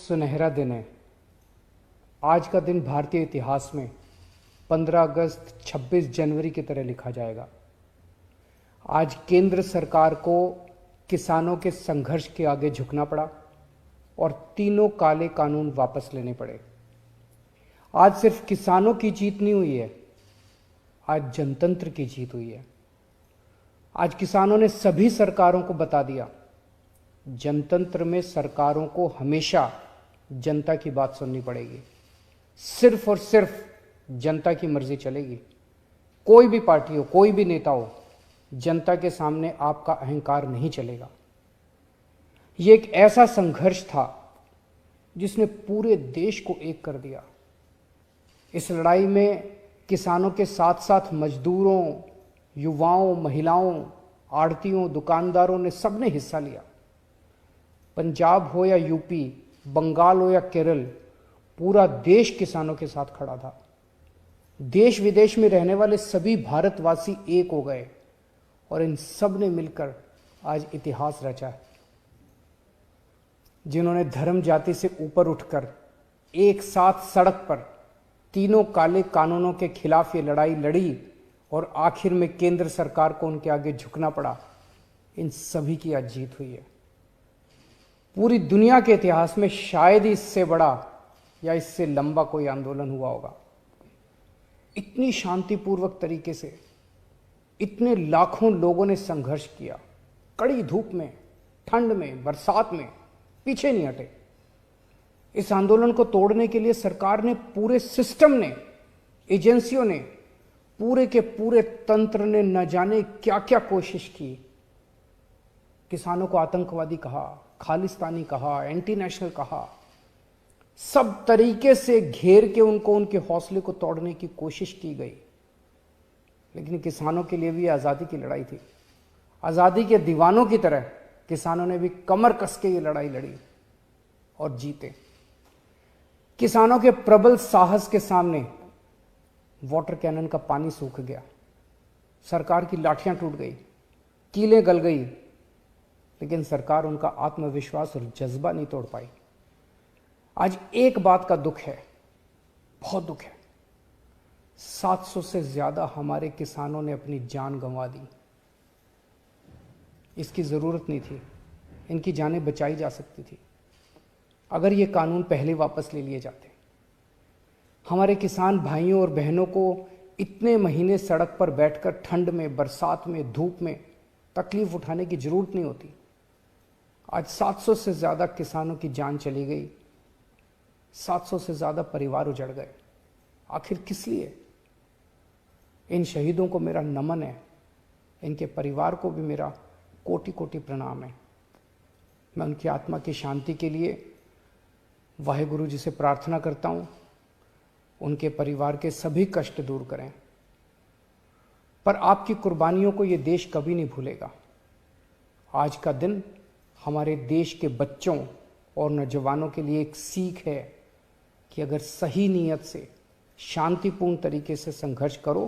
सुनहरा दिन है। आज का दिन भारतीय इतिहास में 15 अगस्त 26 जनवरी की तरह लिखा जाएगा। आज केंद्र सरकार को किसानों के संघर्ष के आगे झुकना पड़ा और तीनों काले कानून वापस लेने पड़े। आज सिर्फ किसानों की जीत नहीं हुई है, आज जनतंत्र की जीत हुई है। आज किसानों ने सभी सरकारों को बता दिया, जनतंत्र में सरकारों को हमेशा जनता की बात सुननी पड़ेगी, सिर्फ और सिर्फ जनता की मर्जी चलेगी। कोई भी पार्टी हो, कोई भी नेता हो, जनता के सामने आपका अहंकार नहीं चलेगा। यह एक ऐसा संघर्ष था जिसने पूरे देश को एक कर दिया। इस लड़ाई में किसानों के साथ साथ मजदूरों, युवाओं, महिलाओं, आड़तियों, दुकानदारों ने सबने हिस्सा लिया। पंजाब हो या यूपी, बंगाल हो या केरल, पूरा देश किसानों के साथ खड़ा था। देश विदेश में रहने वाले सभी भारतवासी एक हो गए और इन सब ने मिलकर आज इतिहास रचा है। जिन्होंने धर्म जाति से ऊपर उठकर एक साथ सड़क पर तीनों काले कानूनों के खिलाफ ये लड़ाई लड़ी और आखिर में केंद्र सरकार को उनके आगे झुकना पड़ा, इन सभी की आज जीत हुई है। पूरी दुनिया के इतिहास में शायद ही इससे बड़ा या इससे लंबा कोई आंदोलन हुआ होगा। इतनी शांतिपूर्वक तरीके से इतने लाखों लोगों ने संघर्ष किया, कड़ी धूप में, ठंड में, बरसात में, पीछे नहीं हटे। इस आंदोलन को तोड़ने के लिए सरकार ने, पूरे सिस्टम ने, एजेंसियों ने, पूरे के पूरे तंत्र ने न जाने क्या क्या कोशिश की। किसानों को आतंकवादी कहा, खालिस्तानी कहा, एंटी नेशनल कहा, सब तरीके से घेर के उनको, उनके हौसले को तोड़ने की कोशिश की गई। लेकिन किसानों के लिए भी आज़ादी की लड़ाई थी। आज़ादी के दीवानों की तरह किसानों ने भी कमर कस के ये लड़ाई लड़ी और जीते। किसानों के प्रबल साहस के सामने वाटर कैनन का पानी सूख गया, सरकार की लाठियां टूट गई, कीलें गल गई, लेकिन सरकार उनका आत्मविश्वास और जज्बा नहीं तोड़ पाई। आज एक बात का दुख है, बहुत दुख है, 700 से ज्यादा हमारे किसानों ने अपनी जान गंवा दी। इसकी जरूरत नहीं थी, इनकी जानें बचाई जा सकती थी अगर ये कानून पहले वापस ले लिए जाते। हमारे किसान भाइयों और बहनों को इतने महीने सड़क पर बैठकर ठंड में, बरसात में, धूप में तकलीफ उठाने की जरूरत नहीं होती। आज 700 से ज्यादा किसानों की जान चली गई, 700 से ज्यादा परिवार उजड़ गए। आखिर किस लिए? इन शहीदों को मेरा नमन है, इनके परिवार को भी मेरा कोटि कोटि प्रणाम है। मैं उनकी आत्मा की शांति के लिए वाहेगुरु जी से प्रार्थना करता हूँ, उनके परिवार के सभी कष्ट दूर करें। पर आपकी कुर्बानियों को ये देश कभी नहीं भूलेगा। आज का दिन हमारे देश के बच्चों और नौजवानों के लिए एक सीख है कि अगर सही नीयत से शांतिपूर्ण तरीके से संघर्ष करो